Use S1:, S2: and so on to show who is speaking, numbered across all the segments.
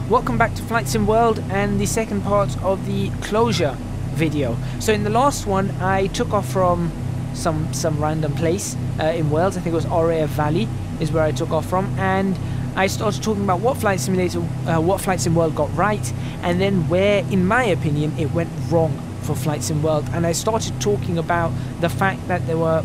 S1: Welcome back to Flight Sim World and the second part of the closure video. So in the last one I took off from some random place in Wales. I think it was RAF Valley is where I took off from, and I started talking about what Flight Sim World got right, and then where in my opinion it went wrong for Flight Sim World. And I started talking about the fact that there were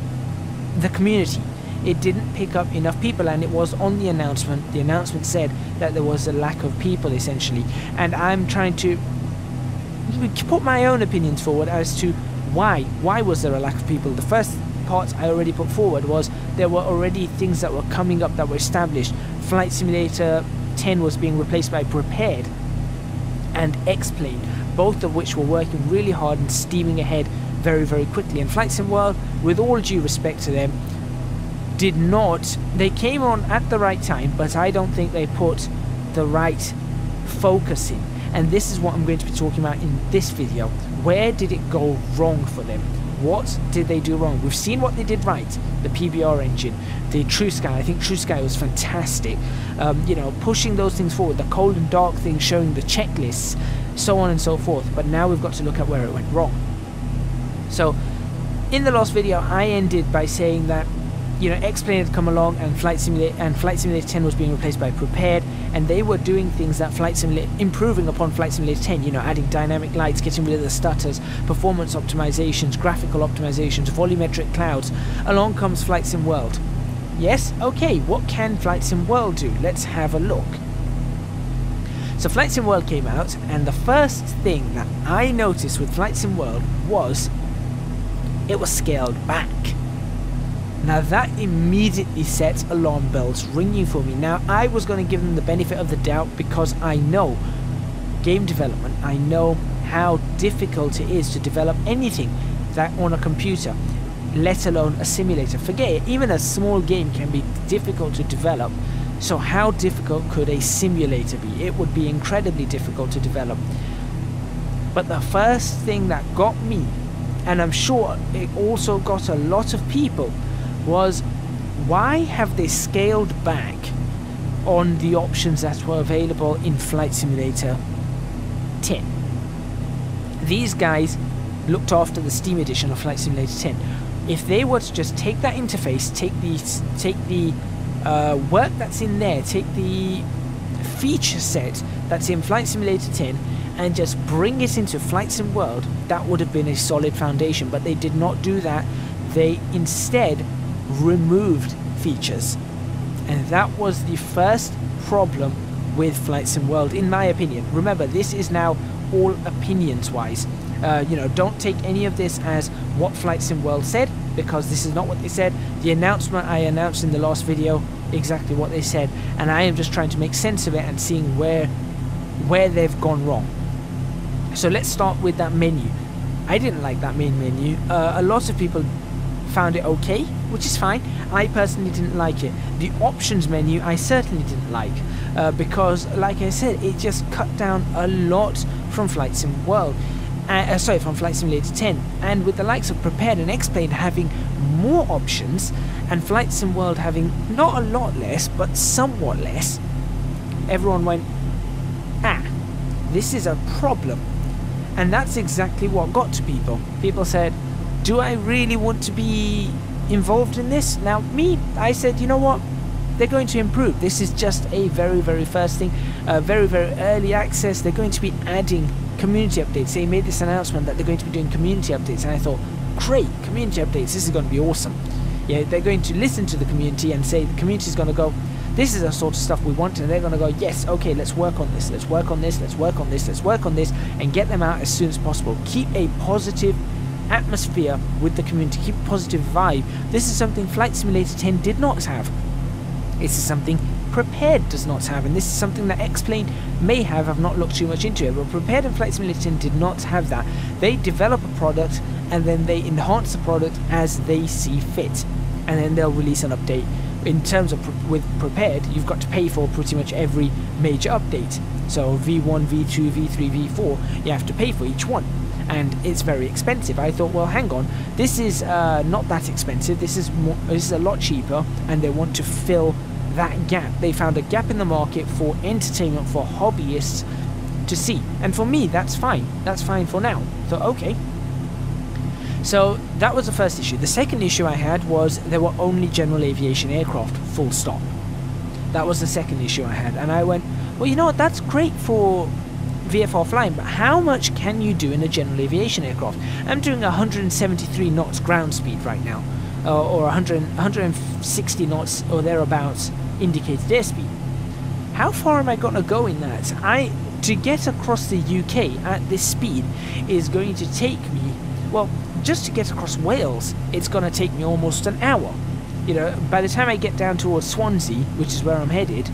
S1: the community. It didn't pick up enough people, and it was on the announcement. The announcement said that there was a lack of people essentially, and I'm trying to put my own opinions forward as to why was there a lack of people. The first part I already put forward was there were already things that were coming up that were established. Flight Simulator 10 was being replaced by Prepared and X-Plane, both of which were working really hard and steaming ahead very, very quickly. And Flight Sim World, with all due respect to them, did not, they came on at the right time, but I don't think they put the right focus in. And this is what I'm going to be talking about in this video. Where did it go wrong for them? What did they do wrong? We've seen what they did right. The PBR engine, the True Sky. I think True Sky was fantastic. You know, pushing those things forward, the cold and dark thing, showing the checklists, so on and so forth. But now we've got to look at where it went wrong. So in the last video I ended by saying that, you know, X-Plane had come along and Flight Simulator 10 was being replaced by Prepared, and they were doing things that improving upon Flight Simulator 10, you know, adding dynamic lights, getting rid of the stutters, performance optimizations, graphical optimizations, volumetric clouds. Along comes Flight Sim World. Yes, okay, what can Flight Sim World do? Let's have a look. So Flight Sim World came out, and the first thing that I noticed with Flight Sim World was it was scaled back. Now that immediately sets alarm bells ringing for me. Now I was going to give them the benefit of the doubt because I know game development. I know how difficult it is to develop anything that on a computer, let alone a simulator. Forget it, even a small game can be difficult to develop. So how difficult could a simulator be? It would be incredibly difficult to develop. But the first thing that got me, and I'm sure it also got a lot of people, was why have they scaled back on the options that were available in Flight Simulator 10? These guys looked after the Steam edition of Flight Simulator 10. If they were to just take that interface, take the work that's in there, take the feature set that's in Flight Simulator 10 and just bring it into Flight Sim World, that would have been a solid foundation. But they did not do that. They instead removed features, and that was the first problem with Flight Sim World, in my opinion. Remember, this is now all opinions wise. You know, don't take any of this as what Flight Sim World said, because this is not what they said. The announcement I announced in the last video, exactly what they said, and I am just trying to make sense of it and seeing where they've gone wrong. So let's start with that menu. I didn't like that main menu. A lot of people found it okay, which is fine. I personally didn't like it. The options menu I certainly didn't like, because like I said, it just cut down a lot from Flight Sim World. From Flight Simulator 10, and with the likes of Prepared and X-Plane having more options and Flight Sim World having not a lot less but somewhat less, everyone went, this is a problem. And that's exactly what got to people. People said, do I really want to be involved in this? Now me, I said, you know what, they're going to improve. This is just a very, very first thing, very, very early access. They're going to be adding community updates. They made this announcement that they're going to be doing community updates, and I thought, great, community updates, this is going to be awesome. Yeah, they're going to listen to the community and say the community is going to go, this is the sort of stuff we want, and they're going to go, yes, okay, let's work on this, let's work on this, let's work on this, let's work on this, and get them out as soon as possible. Keep a positive atmosphere with the community, keep a positive vibe. This is something Flight Simulator 10 did not have. This is something Prepared does not have, and this is something that X-Plane may have. I've not looked too much into it, but Prepared and Flight Simulator 10 did not have that. They develop a product and then they enhance the product as they see fit, and then they'll release an update. In terms of with Prepared, you've got to pay for pretty much every major update. So V1, V2, V3, V4, you have to pay for each one, and it's very expensive. I thought, well, hang on, this is not that expensive. This is a lot cheaper, and they want to fill that gap. They found a gap in the market for entertainment for hobbyists to see. And for me, that's fine. That's fine for now. So, okay. So that was the first issue. The second issue I had was there were only general aviation aircraft, full stop. That was the second issue I had. And I went, well, you know what, that's great for VFR flying, but how much can you do in a general aviation aircraft? I'm doing 173 knots ground speed right now, or 160 knots or thereabouts indicated airspeed. How far am I going to go in that? To get across the UK at this speed is going to take me, well, just to get across Wales, it's going to take me almost an hour. You know, by the time I get down towards Swansea, which is where I'm headed,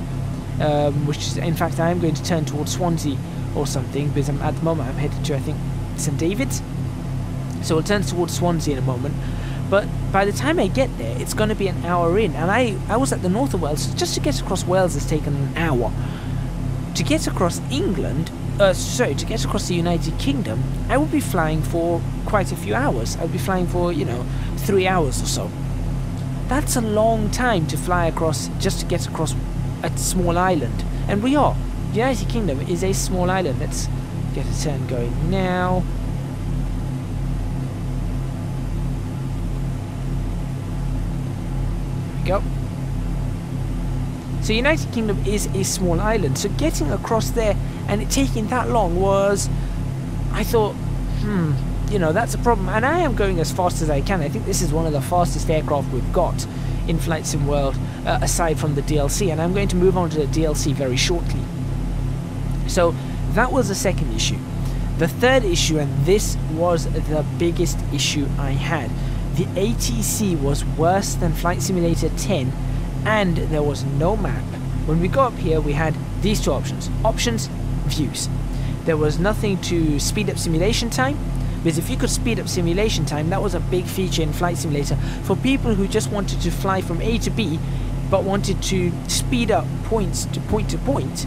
S1: which is, in fact, I am going to turn towards Swansea or something, because at the moment I'm headed to, I think, St David's. So I'll turn towards Swansea in a moment. But by the time I get there, it's going to be an hour in. And I was at the north of Wales, so just to get across Wales has taken an hour. To get across England, to get across the United Kingdom, I will be flying for quite a few hours. I'll be flying for, 3 hours or so. That's a long time to fly across, just to get across a small island. And we are. The United Kingdom is a small island. Let's get a turn going now. There we go. So United Kingdom is a small island, so getting across there and it taking that long was, I thought, that's a problem. And I am going as fast as I can. I think this is one of the fastest aircraft we've got in Flight Sim World, aside from the DLC, and I'm going to move on to the DLC very shortly. So that was the second issue. The third issue, and this was the biggest issue I had, the ATC was worse than Flight Simulator 10, and there was no map. When we got up here, we had these two options. Options, views. There was nothing to speed up simulation time, because if you could speed up simulation time, that was a big feature in Flight Simulator for people who just wanted to fly from A to B, but wanted to speed up points to point.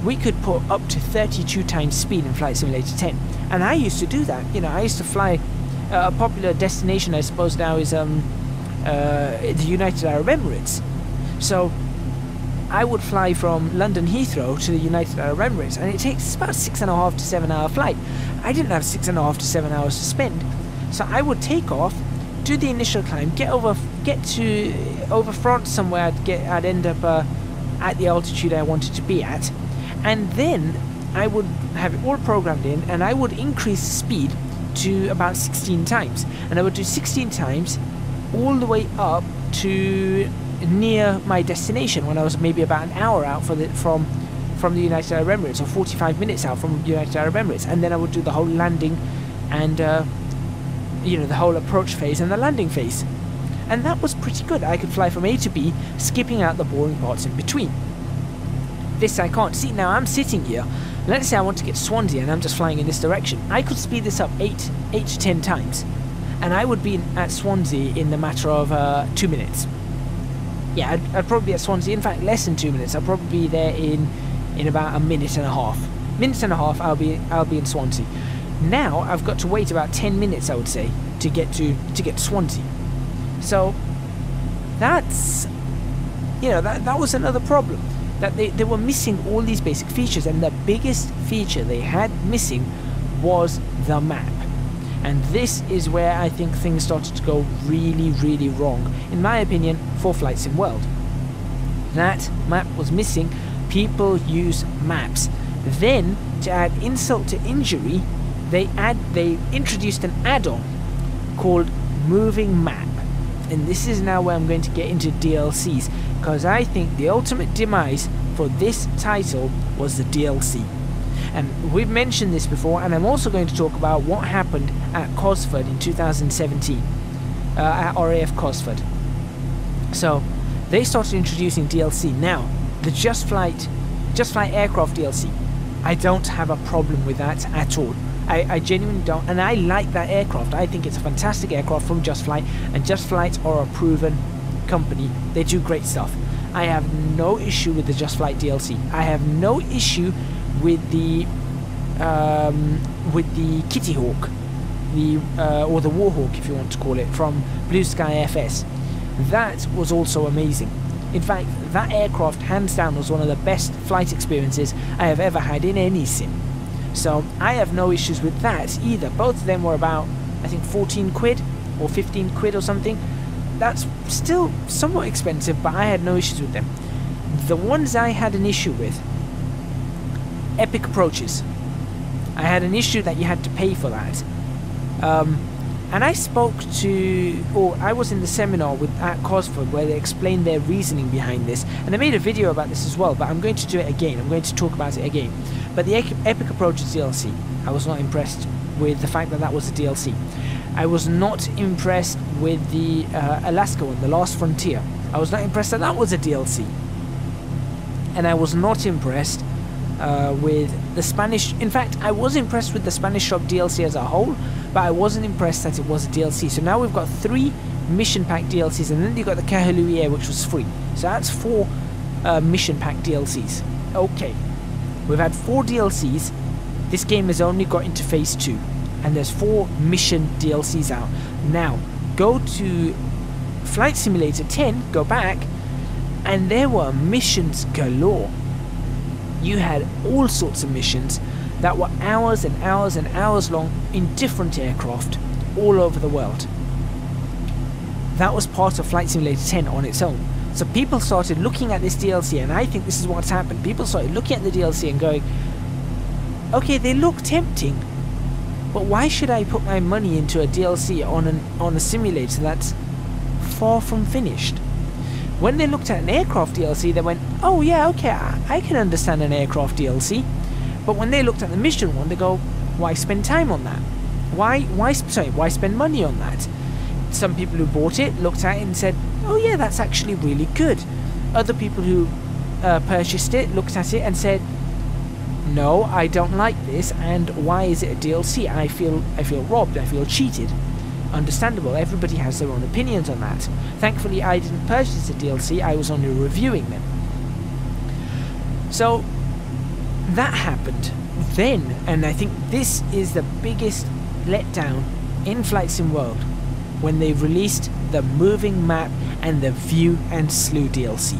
S1: We could put up to 32 times speed in Flight Simulator 10, and I used to do that. I used to fly. A popular destination, I suppose now, is the United Arab Emirates. So I would fly from London Heathrow to the United Arab Emirates, and it takes about 6.5 to 7 hour flight. I didn't have 6.5 to 7 hours to spend, so I would take off, do the initial climb, get to over France somewhere. I'd end up at the altitude I wanted to be at, and then I would have it all programmed in, and I would increase the speed to about 16 times, and I would do 16 times all the way up to near my destination, when I was maybe about an hour out from the United Arab Emirates, or 45 minutes out from the United Arab Emirates, and then I would do the whole landing and the whole approach phase and the landing phase, and that was pretty good. I could fly from A to B, skipping out the boring parts in between. This I can't see. Now I'm sitting here, let's say I want to get to Swansea and I'm just flying in this direction. I could speed this up 8 to 10 times, and I would be at Swansea in the matter of 2 minutes. Yeah, I'd probably be at Swansea, in fact less than 2 minutes. I'll probably be there in about a minute and a half. I'll be in Swansea. Now I've got to wait about 10 minutes, I would say, to get to Swansea. So that's, that was another problem, that they were missing all these basic features, and the biggest feature they had missing was the map. And this is where I think things started to go really, really wrong, in my opinion, for Flight Sim World. That map was missing. People use maps. Then, to add insult to injury, they introduced an add-on called Moving Map. And this is now where I'm going to get into DLCs, because I think the ultimate demise for this title was the DLC. And we've mentioned this before, and I'm also going to talk about what happened at Cosford in 2017, at RAF Cosford. So they started introducing DLC. Now, the Just Flight aircraft DLC, I don't have a problem with that at all. I genuinely don't, and I like that aircraft. I think it's a fantastic aircraft from Just Flight, and Just Flight are a proven company. They do great stuff. I have no issue with the Just Flight DLC. I have no issue with the Kitty Hawk, or the Warhawk, if you want to call it, from Blue Sky FS. That was also amazing. In fact, that aircraft hands down was one of the best flight experiences I have ever had in any sim. So I have no issues with that either. Both of them were about, I think, 14 quid or 15 quid or something. That's still somewhat expensive, but I had no issues with them. The ones I had an issue with, epic approaches. I had an issue that you had to pay for that. And I spoke to, or I was in the seminar at Cosford where they explained their reasoning behind this, and I made a video about this as well, but I'm going to do it again. I'm going to talk about it again. But the Epic Approaches DLC, I was not impressed with the fact that that was a DLC. I was not impressed with the Alaska one, the Last Frontier. I was not impressed that that was a DLC. And I was not impressed with the Spanish. In fact, I was impressed with the Spanish Shop DLC as a whole, but I wasn't impressed that it was a DLC. So now we've got 3 mission pack DLCs, and then you've got the Kahului Air, which was free. So that's 4 mission pack DLCs. Okay, we've had 4 DLCs. This game has only got into phase 2, and there's 4 mission DLCs out. Now, go to Flight Simulator 10, go back, and there were missions galore. You had all sorts of missions that were hours and hours and hours long in different aircraft all over the world. That was part of Flight Simulator 10 on its own. So people started looking at this DLC, and I think this is what's happened. People started looking at the DLC and going, okay, they look tempting, but why should I put my money into a DLC on a simulator that's far from finished? When they looked at an aircraft DLC, they went, oh yeah, okay, I can understand an aircraft DLC. But when they looked at the mission one, they go, why spend time on that? Why spend money on that? Some people who bought it looked at it and said, oh yeah, that's actually really good. Other people who purchased it looked at it and said, no, I don't like this, and why is it a DLC? I feel robbed, I feel cheated. Understandable, everybody has their own opinions on that. Thankfully, I didn't purchase a DLC, I was only reviewing them. So that happened then, and I think this is the biggest letdown in Flight Sim World, when they released the moving map and the View and Slew DLC.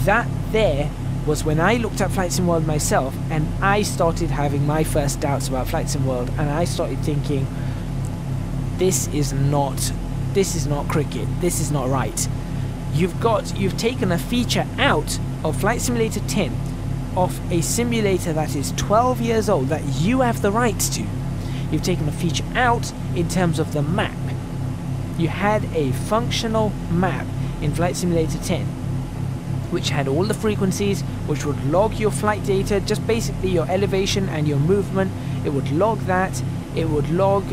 S1: That there was when I looked at Flight Sim World myself, and I started having my first doubts about Flight Sim World, and I started thinking, this is not cricket, this is not right. You've taken a feature out of Flight Simulator 10, of a simulator that is 12 years old, that you have the rights to. You've taken a feature out in terms of the map. You had a functional map in Flight Simulator 10, which had all the frequencies, which would log your flight data, just basically your elevation and your movement. It would log that. It would log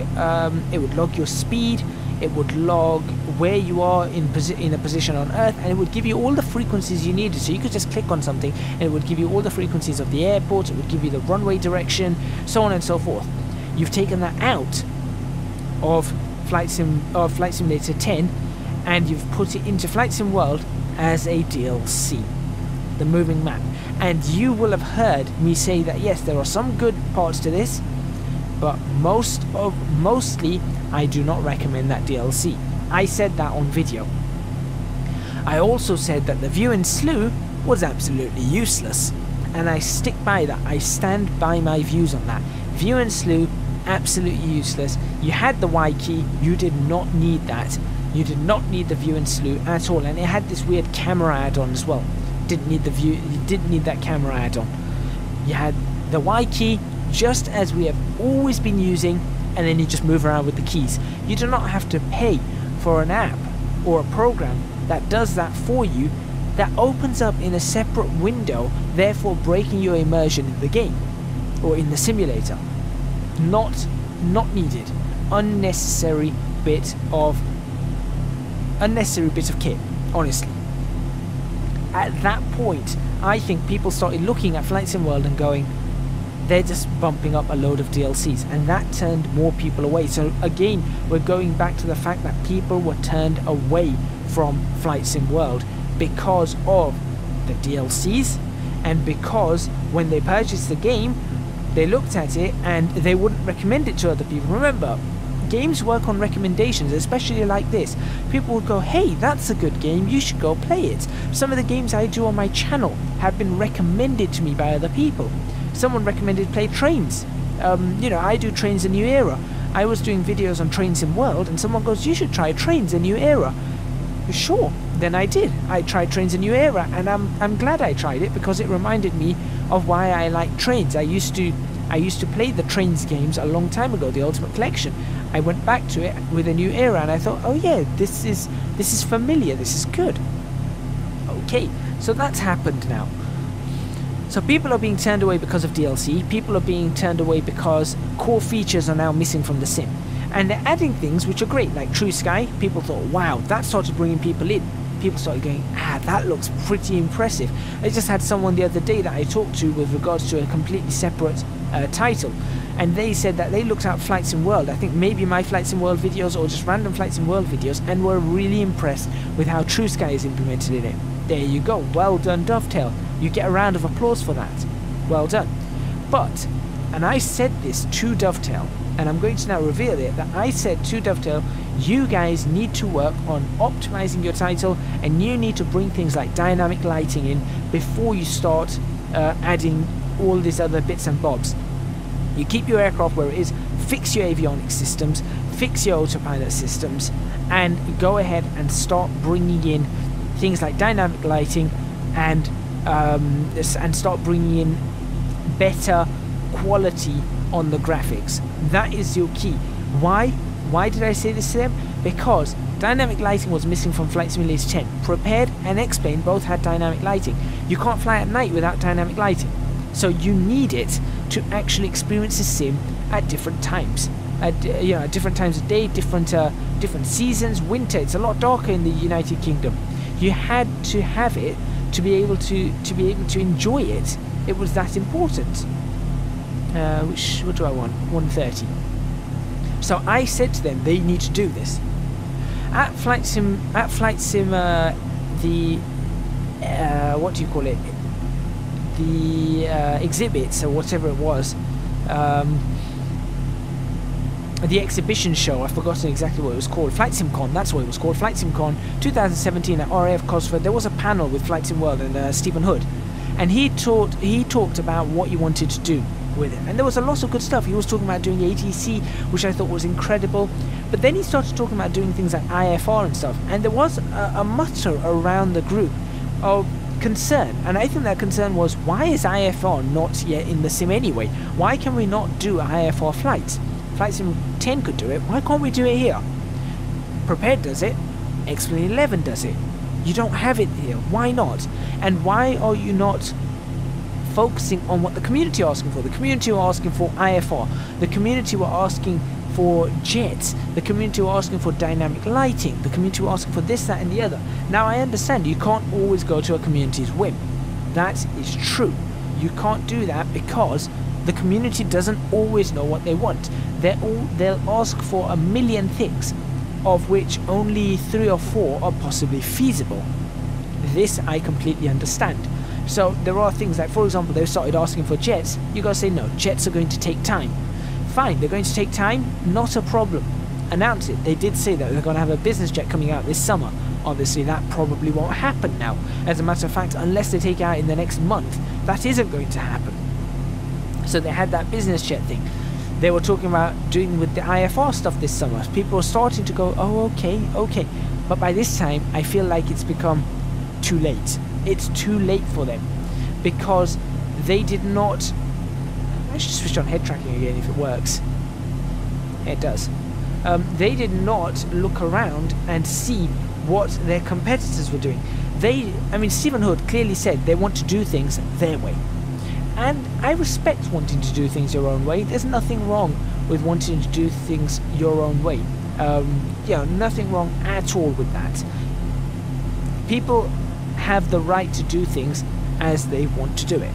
S1: your speed. It would log where you are in a position on Earth, and it would give you all the frequencies you needed. So you could just click on something, and it would give you all the frequencies of the airport. It would give you the runway direction, so on and so forth. You've taken that out of Flight Simulator 10, and you've put it into Flight Sim World as a DLC, the moving map. And you will have heard me say that yes, there are some good parts to this, but mostly I do not recommend that DLC. I said that on video. I also said that the View and Slew was absolutely useless, and I stick by that. I stand by my views on that. View and Slew, absolutely useless. You had the Y key, you did not need that. You did not need the View and Slew at all, and it had this weird camera add-on as well. Didn't need the view, you didn't need that camera add-on. You had the Y key, just as we have always been using, and then you just move around with the keys. You do not have to pay for an app or a program that does that for you, that opens up in a separate window, therefore breaking your immersion in the game or in the simulator. Not needed. Unnecessary bit of kit, honestly. At that point, I think people started looking at Flight Sim World and going, they're just bumping up a load of DLCs, and that turned more people away. So again, we're going back to the fact that people were turned away from Flight Sim World because of the DLCs, and because when they purchased the game, they looked at it and they wouldn't recommend it to other people. Remember, games work on recommendations, especially like this. People would go, hey, that's a good game, you should go play it. Some of the games I do on my channel have been recommended to me by other people. Someone recommended play Trains. You know, I do Trains: A New Era. I was doing videos on Trains in World, and someone goes, you should try Trains: A New Era. Sure, then I did. I tried Trains: A New Era, and I'm glad I tried it, because it reminded me of why I like trains. I used to play the Trains games a long time ago, the Ultimate Collection. I went back to it with A New Era, and I thought, oh yeah, this is familiar, this is good. Okay, so that's happened now. So people are being turned away because of DLC, people are being turned away because core features are now missing from the sim. And they're adding things which are great, like True Sky. People thought, wow, that started bringing people in. People started going, that looks pretty impressive. I just had someone the other day that I talked to with regards to a completely separate title, and they said that they looked at Flights in World, I think maybe my Flights in World videos or just random Flights in World videos, and were really impressed with how True Sky is implemented in it. There you go, well done Dovetail. You get a round of applause for that. Well done. But, and I said this to Dovetail, and I'm going to now reveal it, that I said to Dovetail, you guys need to work on optimizing your title, and you need to bring things like dynamic lighting in before you start adding all these other bits and bobs. You keep your aircraft where it is, fix your avionics systems, fix your autopilot systems, and go ahead and start bringing in things like dynamic lighting and start bringing in better quality on the graphics. That is your key. Why did I say this to them? Because dynamic lighting was missing from Flight Simulator 10. Prepared and Explained both had dynamic lighting. You can't fly at night without dynamic lighting. So you need it to actually experience the sim at different times. At different times of day, different seasons. Winter, it's a lot darker in the United Kingdom. You had to have it to be able to enjoy it. It was that important. What do I want? 130. So I said to them, they need to do this. At Flight Sim, what do you call it? The exhibits or whatever it was, the exhibition show, I've forgotten exactly what it was called. Flight Sim Con, that's what it was called. Flight Sim Con 2017 at RAF Cosford. There was a panel with Flight Sim World and Stephen Hood, and he talked about what he wanted to do with it, and there was a lot of good stuff. He was talking about doing ATC, which I thought was incredible, but then he started talking about doing things like IFR and stuff, and there was a mutter around the group of concern, and I think that concern was, why is IFR not yet in the sim anyway? Why can we not do IFR flights? Flight Sim 10 could do it, why can't we do it here? Prepared does it, Explain 11 does it. You don't have it here, why not? And why are you not focusing on what the community are asking for? The community are asking for IFR, the community were asking for jets, the community were asking for dynamic lighting, the community were asking for this, that and the other. Now I understand you can't always go to a community's whim. That is true. You can't do that because the community doesn't always know what they want. They'll ask for a million things, of which only 3 or 4 are possibly feasible. This I completely understand. So there are things like, for example, they've started asking for jets. You gotta say, no, jets are going to take time. Fine, they're going to take time, not a problem. Announce it. They did say that they're going to have a business jet coming out this summer. Obviously that probably won't happen now. As a matter of fact, unless they take it out in the next month, that isn't going to happen. So they had that business jet thing. They were talking about doing with the IFR stuff this summer. People are starting to go, oh, okay. But by this time, I feel like it's become too late. It's too late for them, because they did not... I should switch on head tracking again if it works. It does. They did not look around and see what their competitors were doing. Stephen Hood clearly said they want to do things their way. And I respect wanting to do things your own way. There's nothing wrong with wanting to do things your own way. Nothing wrong at all with that. People have the right to do things as they want to do it.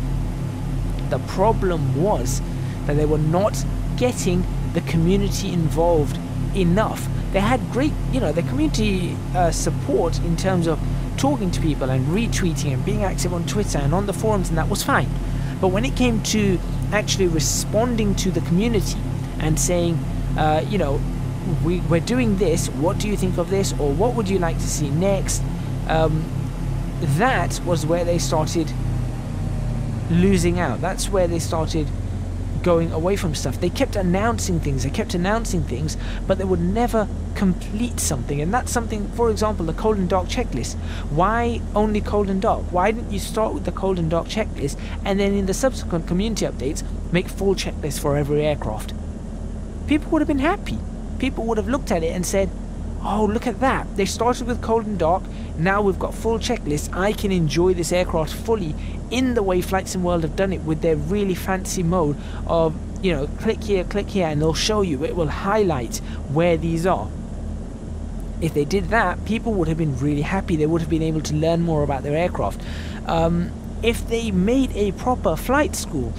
S1: The problem was that they were not getting the community involved enough. They had great, the community support in terms of talking to people and retweeting and being active on Twitter and on the forums, and that was fine. But when it came to actually responding to the community and saying, we're doing this, what do you think of this, or what would you like to see next? That was where they started losing out. That's where they started going away from stuff. They kept announcing things, but they would never complete something. And that's something, for example, the cold and dark checklist. Why only cold and dark? Why didn't you start with the cold and dark checklist and then in the subsequent community updates make full checklists for every aircraft? People would have been happy. People would have looked at it and said, oh, look at that, they started with cold and dark, now we've got full checklists. I can enjoy this aircraft fully in the way Flight Sim World have done it, with their really fancy mode of, you know, click here, and they'll show you, it will highlight where these are. If they did that, people would have been really happy. They would have been able to learn more about their aircraft. If they made a proper flight school,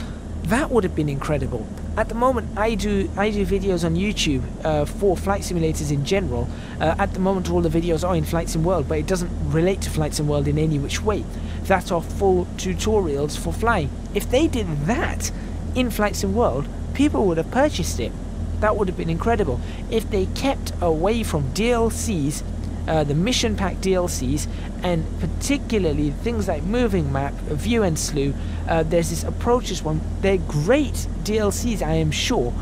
S1: that would have been incredible. At the moment, I do videos on YouTube for flight simulators in general. At the moment, all the videos are in Flight Sim World, but it doesn't relate to Flight Sim World in any which way. That are full tutorials for flying. If they did that in Flight Sim World, people would have purchased it. That would have been incredible. If they kept away from DLCs, the mission pack DLCs, and particularly things like Moving Map, View and Slew, there's this Approaches one. They're great DLCs, I am sure,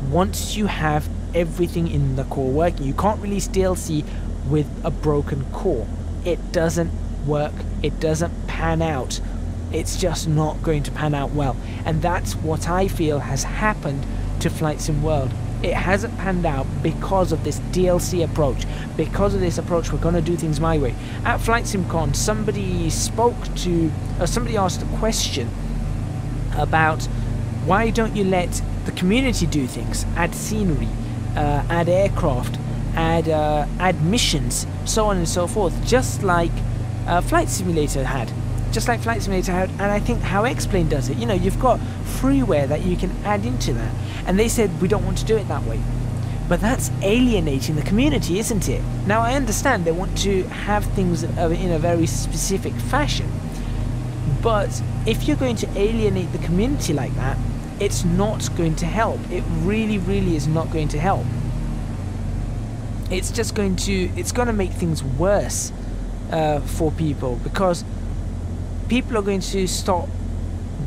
S1: once you have everything in the core working. You can't release DLC with a broken core. It doesn't work. It doesn't pan out. It's just not going to pan out well. And that's what I feel has happened to Flight Sim World. It hasn't panned out because of this DLC approach. Because of this approach, we're going to do things my way. At Flight Sim Con, somebody somebody asked a question about why don't you let the community do things, add scenery, add aircraft, add missions, so on and so forth, just like Flight Simulator had. And I think How X-Plane does it. You know, you've got freeware that you can add into that. And they said, we don't want to do it that way. But that's alienating the community, isn't it? Now, I understand they want to have things in a very specific fashion. But if you're going to alienate the community like that, it's not going to help. It really, really is not going to help. It's just going to make things worse for people, because people are going to start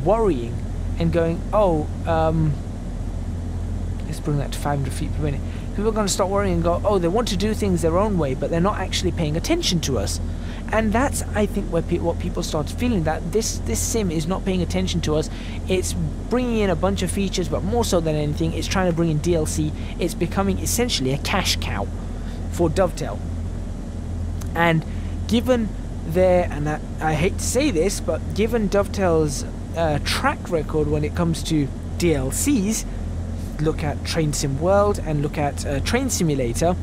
S1: worrying and going, oh, let's bring that to 500 feet per minute. People are going to start worrying and go, oh, they want to do things their own way, but they're not actually paying attention to us. And that's, I think, what people start feeling, that this sim is not paying attention to us. It's bringing in a bunch of features, but more so than anything, it's trying to bring in DLC. It's becoming essentially a cash cow for Dovetail. And given and I hate to say this, but given Dovetail's track record when it comes to DLCs, look at Train Sim World and look at Train Simulator,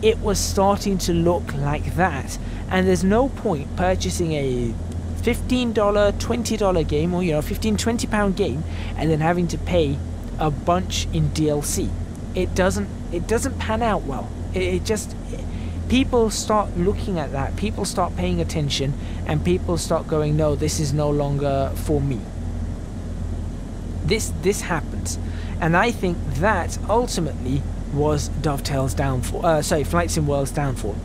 S1: it was starting to look like that. And there's no point purchasing a $15, $20 game, or, you know, £15-20 game, and then having to pay a bunch in DLC. It doesn't pan out well. People start looking at that, people start paying attention, and people start going, no, this is no longer for me. This happens. And I think that ultimately was Dovetail's downfall, Flight Sim World's downfall.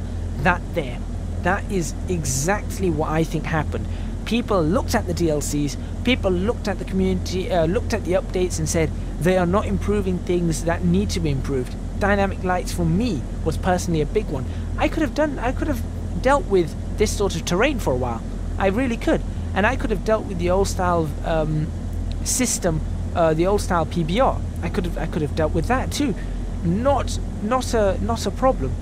S1: That is exactly what I think happened. People looked at the DLCs, people looked at the community, looked at the updates and said, they are not improving things that need to be improved. Dynamic lights for me was personally a big one. I could have dealt with this sort of terrain for a while. I really could. And I could have dealt with the old style system, the old style PBR. I could have dealt with that too. Not a problem.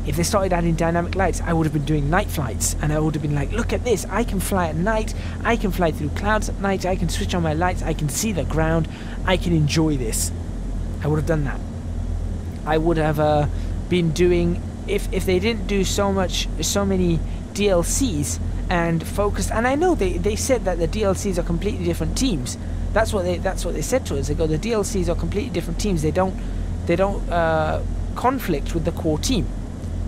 S1: If they started adding dynamic lights, I would have been doing night flights, and I would have been like, look at this, I can fly at night, I can fly through clouds at night, I can switch on my lights, I can see the ground, I can enjoy this. I would have done that. I would have been doing, if they didn't do so many DLCs and focused, and I know they said that the DLCs are completely different teams. That's what they said to us. They go, the DLCs are completely different teams. They don't conflict with the core team,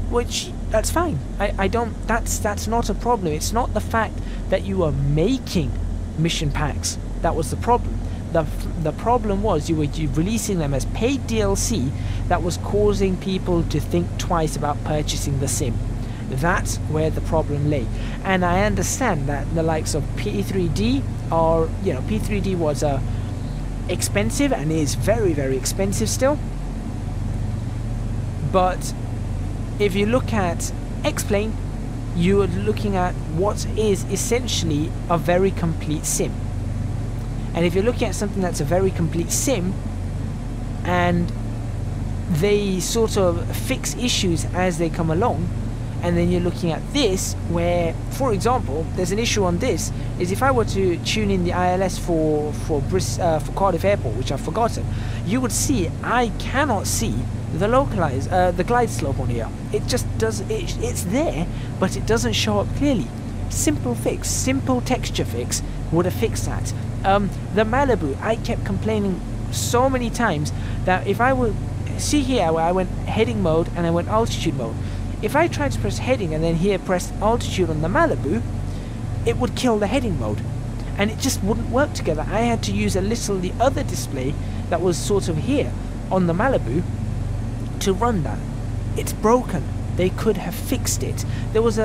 S1: which that's fine. I don't. That's not a problem. It's not the fact that you are making mission packs that was the problem. the problem was you were releasing them as paid DLC that was causing people to think twice about purchasing the sim. That's where the problem lay. And I understand that the likes of P3D are, you know, P3D was expensive and is very, very expensive still. But if you look at X-Plane, you are looking at what is essentially a very complete sim. And if you're looking at something that's a very complete sim, and they sort of fix issues as they come along, and then you're looking at this, where, for example, there's an issue on this, is if I were to tune in the ILS for Cardiff Airport, which I've forgotten, you would see I cannot see the the glide slope on here. It just does, it's there, but it doesn't show up clearly. Simple fix, simple texture fix would have fixed that. The Malibu, I kept complaining so many times that if I would see here where I went heading mode and I went altitude mode, if I tried to press heading and then here press altitude on the Malibu, it would kill the heading mode, and it just wouldn't work together. I had to use the other display that was sort of here on the Malibu to run that. It's broken. They could have fixed it. There was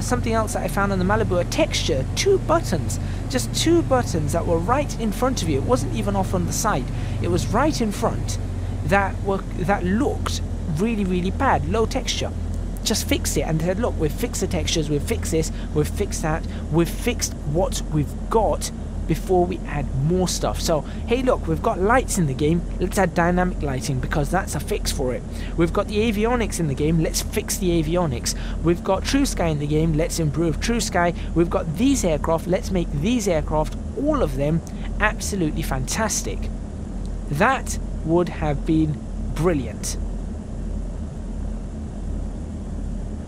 S1: something else that I found on the Malibu, a texture, just two buttons that were right in front of you. It wasn't even off on the side. It was right in front that looked really, really bad, low texture. Just fix it, and they said, look, we've fixed the textures, we've fixed this, we've fixed that, we've fixed what we've got before we add more stuff. So, hey look, we've got lights in the game, let's add dynamic lighting because that's a fix for it. We've got the avionics in the game, let's fix the avionics. We've got True Sky in the game, let's improve True Sky. We've got these aircraft, let's make these aircraft, all of them, absolutely fantastic. That would have been brilliant.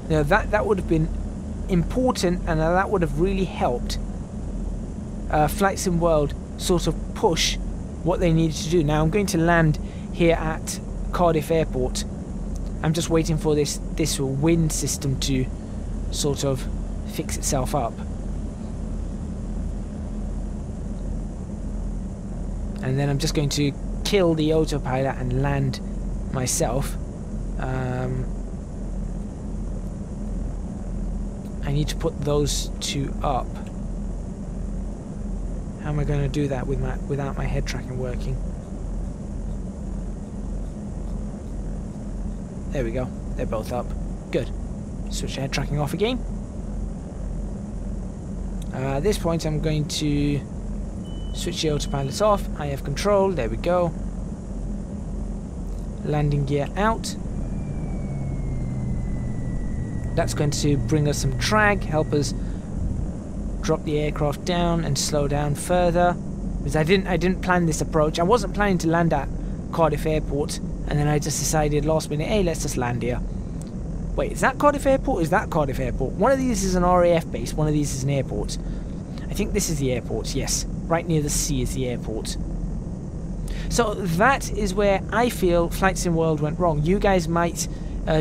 S1: Now that would have been important, and that would have really helped Flight Sim World sort of push what they needed to do. Now I'm going to land here at Cardiff Airport. I'm just waiting for this wind system to sort of fix itself up. And then I'm just going to kill the autopilot and land myself. I need to put those two up. How am I going to do that without my head tracking working? There we go. They're both up. Good. Switch head tracking off again. At this point I'm going to switch the autopilot off. I have control. There we go. Landing gear out. That's going to bring us some drag, help us drop the aircraft down and slow down further. Because I didn't plan this approach. I wasn't planning to land at Cardiff Airport, and then I just decided last minute, hey, let's just land here. Wait, is that Cardiff Airport? Is that Cardiff Airport? One of these is an RAF base, one of these is an airport. I think this is the airport, yes. Right near the sea is the airport. So that is where I feel Flight Sim World went wrong. You guys might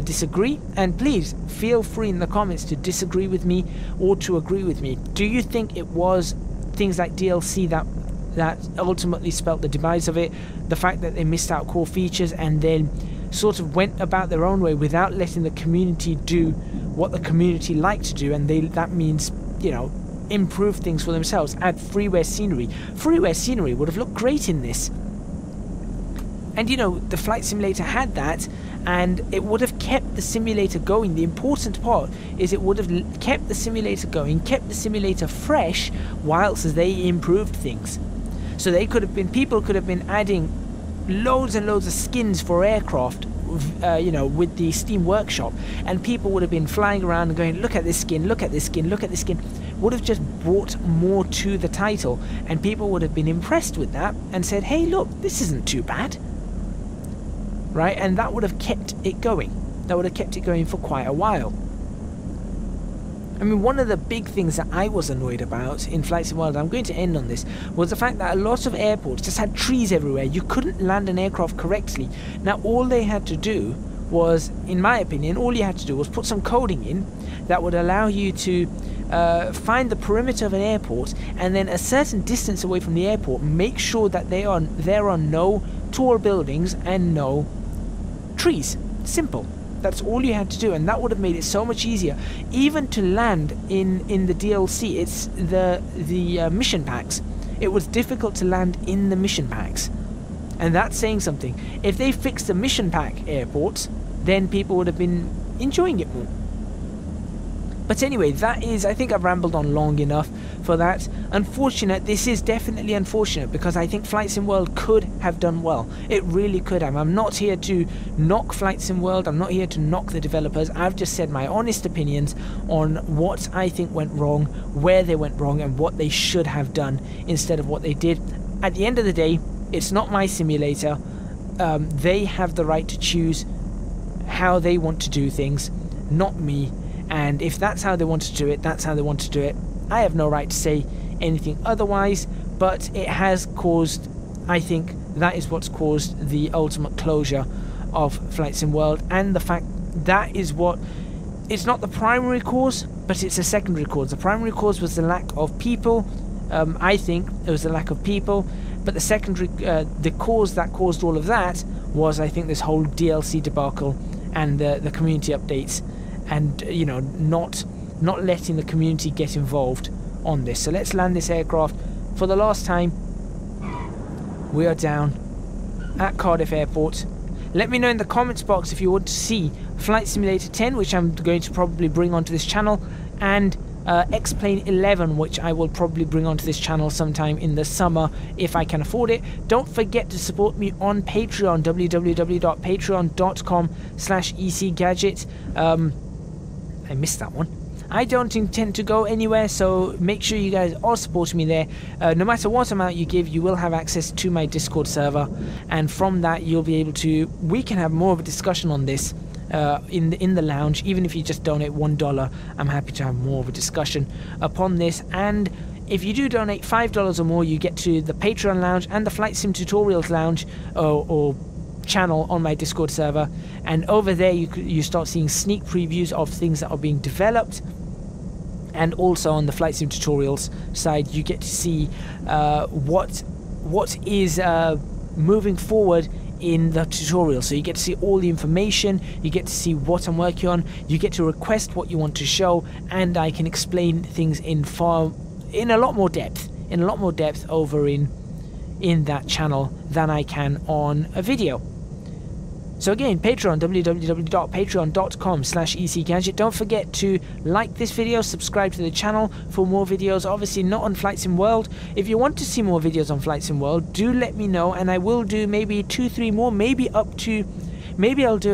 S1: disagree, and please feel free in the comments to disagree with me or to agree with me. Do you think it was things like DLC that ultimately spelt the demise of it, the fact that they missed out core features and then sort of went about their own way without letting the community do what the community like to do, and that means, you know, improve things for themselves, add freeware scenery. Freeware scenery would have looked great in this. And you know, the flight simulator had that, and it would have kept the simulator going. The important part is it would have kept the simulator going, kept the simulator fresh whilst they improved things. So they could have been, people could have been adding loads and loads of skins for aircraft, you know, with the Steam Workshop, and people would have been flying around and going, look at this skin, look at this skin, look at this skin. Would have just brought more to the title, and people would have been impressed with that and said, hey look, this isn't too bad. Right, and that would have kept it going. That would have kept it going for quite a while. I mean, one of the big things that I was annoyed about in Flight Sim World, I'm going to end on this, was the fact that a lot of airports just had trees everywhere. You couldn't land an aircraft correctly. Now, all they had to do was, in my opinion, all you had to do was put some coding in that would allow you to find the perimeter of an airport, and then a certain distance away from the airport, make sure that there are no tall buildings and no trees. Simple. That's all you had to do, and that would have made it so much easier. Even to land in the DLC, it's the mission packs. It was difficult to land in the mission packs, and that's saying something. If they fixed the mission pack airports, then people would have been enjoying it more. But anyway, that is, I think I've rambled on long enough for that. Unfortunate, this is definitely unfortunate, because I think Flight Sim World could have done well. It really could have. I'm not here to knock Flight Sim World, I'm not here to knock the developers. I've just said my honest opinions on what I think went wrong, where they went wrong, and what they should have done instead of what they did. At the end of the day, it's not my simulator. They have the right to choose how they want to do things, not me. And if that's how they want to do it, that's how they want to do it. I have no right to say anything otherwise, but it has caused, I think that is what's caused the ultimate closure of Flight Sim World, and the fact that is what, it's not the primary cause, but it's a secondary cause. The primary cause was the lack of people. I think it was the lack of people, but the secondary, the cause that caused all of that was, I think, this whole DLC debacle and the community updates. And, you know, not letting the community get involved on this. So let's land this aircraft for the last time. We are down at Cardiff Airport. Let me know in the comments box if you want to see Flight Simulator 10, which I'm going to probably bring onto this channel, and X-Plane 11, which I will probably bring onto this channel sometime in the summer if I can afford it. Don't forget to support me on Patreon, www.patreon.com/ecgadget. I missed that one. I don't intend to go anywhere, so make sure you guys are supporting me there. No matter what amount you give, you will have access to my Discord server, and from that you'll be able to, we can have more of a discussion on this in the lounge. Even if you just donate $1, I'm happy to have more of a discussion upon this. And if you do donate $5 or more, you get to the Patreon lounge and the Flight Sim Tutorials lounge, or channel on my Discord server, and over there you start seeing sneak previews of things that are being developed. And also on the Flight Sim Tutorials side, you get to see what is moving forward in the tutorial. So you get to see all the information, you get to see what I'm working on, you get to request what you want to show, and I can explain things in a lot more depth over in that channel than I can on a video. So again, Patreon, www.patreon.com/ecgadget. Don't forget to like this video, subscribe to the channel for more videos, obviously not on Flight Sim World. If you want to see more videos on Flight Sim World, do let me know, and I will do maybe 2-3 more, maybe I'll do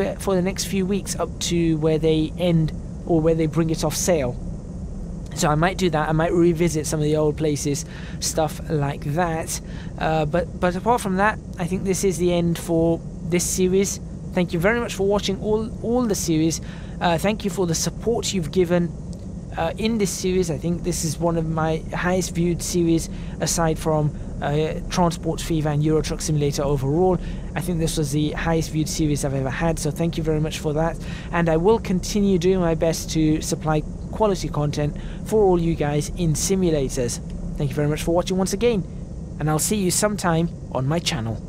S1: it for the next few weeks up to where they end, or where they bring it off sale. So I might do that. I might revisit some of the old places, stuff like that. But apart from that, I think this is the end for this series. Thank you very much for watching all the series. Thank you for the support you've given in this series. I think this is one of my highest viewed series, aside from Transport Fever and Euro Truck Simulator overall. I think this was the highest viewed series I've ever had, so thank you very much for that. And I will continue doing my best to supply quality content for all you guys in simulators. Thank you very much for watching once again, and I'll see you sometime on my channel.